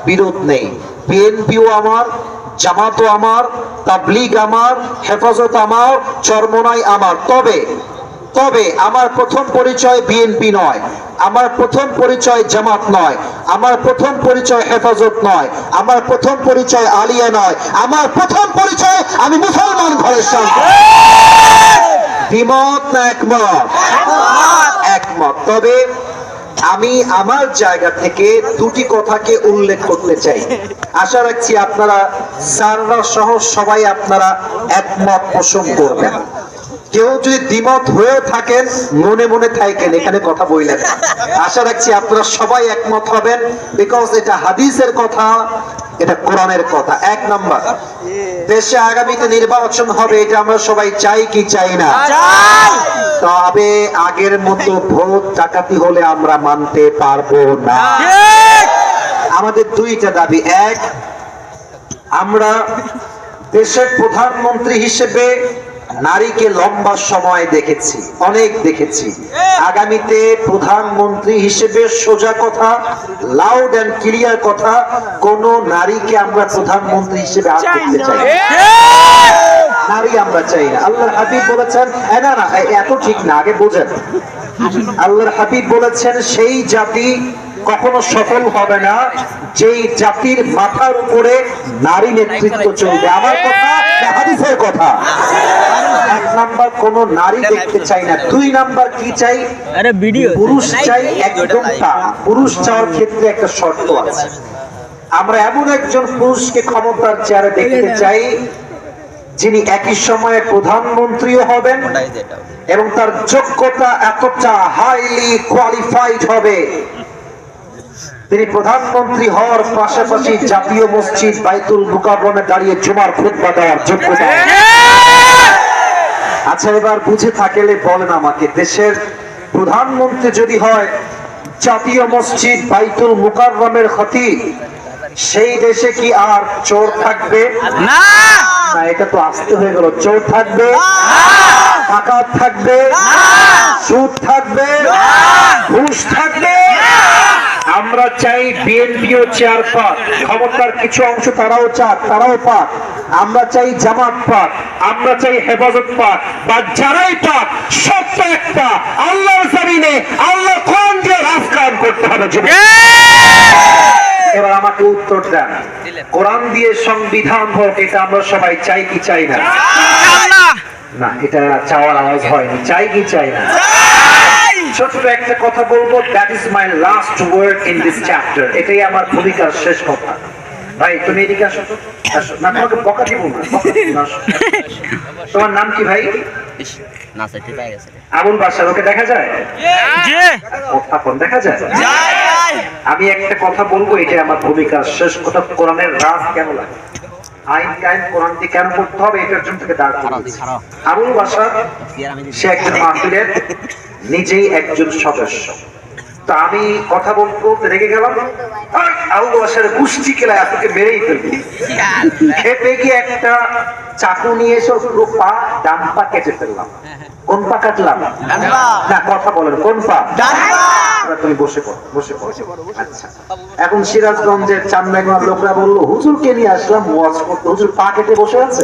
বিরোধ নেই। বিএনপিও আমার, জামাতও আমার, তাবলীগ আমার, হেফাজত আমার, চরমোনাই আমার। তবে আমার প্রথম পরিচয় বিএনপি নয়, আমার প্রথম পরিচয় জামাত নয়, আমার প্রথম পরিচয় হেফাজত নয়, আমার প্রথম পরিচয় আলিয়া নয়, আমার প্রথম পরিচয় আমি মুসলমান ঘরের সন্তান। দ্বিমত না একমত? একমত। তবে আমি আমার জায়গা থেকে দুটি কথাকে উল্লেখ করতে চাই। আশা রাখছি আপনারা স্যাররা সহ সবাই আপনারা একমত পোষণ করবেন। কেউ যদি দ্বিমত হয়ে থাকেন মনে মনে থাকেন, এখানে কথা বললেন। আশা রাখছি আপনারা সবাই একমত হবেন, বিকজ এটা হাদিসের কথা, এটা কোরআনের কথা। এক নাম্বার, দেশে আগামীতে নির্বাচন হবে, এটা আমরা সবাই চাই কি চাই না? তবে আগের মতো ভোট ডাকাতি হলে আমরা মানতে পারবো না। আমাদের দুইটা দাবি। এক, আমরা দেশের প্রধানমন্ত্রী হিসেবে নারীকে লম্বা সময় দেখেছি, অনেক দেখেছি। আগামীতে প্রধানমন্ত্রী হিসেবে সোজা কথা, লাউড এন্ড ক্লিয়ার কথা, কোন নারীকে আমরা প্রধানমন্ত্রী হিসেবে আর দেখতে চাই না। নারী আমরা চাই না। আল্লাহর হাবিব বলেছেন, না না এত ঠিক না, আগে বোঝেন। আল্লাহর হাবিব বলেছেন, সেই জাতি কখনো সফল হবে না যেই জাতির মাথার উপরে নারী নেতৃত্ব চলবে। আমার কথা না হাদিসের কথা? এক নাম্বার, কোন নারী দেখতে চাই না। দুই নাম্বার কি চাই? পুরুষ চাই একদমটা। পুরুষ চাওয়ার ক্ষেত্রে একটা শর্ত আছে। আমরা এমন একজন পুরুষকে ক্ষমতার চেয়ারে দেখতে চাই যিনি একই সময়ে প্রধানমন্ত্রীও হবেন এবং তার যোগ্যতা এতটা হাইলি কোয়ালিফাইড হবে, তিনি প্রধানমন্ত্রী হওয়ার পাশাপাশি জাতীয় মসজিদ বাইতুল মুকাররমে দাঁড়িয়ে জুমার খুতবা দেওয়ার যোগ্যতা। আচ্ছা, এবার বুঝে থাকলে বলেন আমাকে, দেশের প্রধানমন্ত্রী যদি হয় জাতীয় মসজিদ বাইতুল মুকাররমের খতিব, সেই দেশে কি আর চোর থাকবে? না, এটা তো আসতে হয়ে গেল। চোর থাকবে, ডাকাত থাকবে, সুদ থাকবে, ঘুষ থাকবে। আমরা চাই বিএনপিও চেয়ার পাক, ক্ষমতার কিছু অংশ তারাও চাক, তারাও পাক। আমরা চাই জামাত পাক, আমরা চাই হেফাজত পাক, বা যারাই পাক, সত্য একটা, আল্লাহর জমিনে আল্লাহ কোরআন দিয়ে রাজ কায়েম করতে হবে। এবার আমাকে উত্তর দেন, কোরআন দিয়ে সংবিধান হোক, এটা আমরা সবাই চাই কি চাই না? না, এটা চাওয়ার আওয়াজ হয়নি। চাই কি চাই না? ছোট্ট একটা কথা বলবো, that is my last word in this chapter. এটাই আমার ভূমিকার শেষ কথা। ভাই তুমি এদিকে আসো তো। আসো না, তোমাকে বকা দিব না। তোমার নাম কি ভাই? আবুল বাশার। ওকে দেখা যায়? দেখা যায়? আমি একটা কথা বলবো, এটাই আমার ভূমিকার শেষ কথা। কোরআনের রাজ কেন লাগে, আইন কায়েম কোরআন দিয়ে কেন করতে হবে, এটার জন্য থেকে দাঁড় করিয়েছি। আবুল বাশার সে একজন মাহফিলের নিজেই একজন সদস্য। তো আমি কথা বলতে রেগে গেলাম, আবুল বাশার গুষ্টি কেলায় আপনাকে মেরেই ফেলবি। খেপে গিয়ে একটা চাকু নিয়ে এসে পুরো পা, ডান পা কেটে ফেললাম। কোন পা কাটলাম? না, কথা বলেন, কোন পা? তুমি বসে পড়ো, বসে পড়ো। আচ্ছা, এখন সিরাজগঞ্জের চান্নাইগঞ্জের লোকরা বললো, হুজুরকে নিয়ে আসলাম ওয়াজ করতে, হুজুর পা কেটে বসে আছে।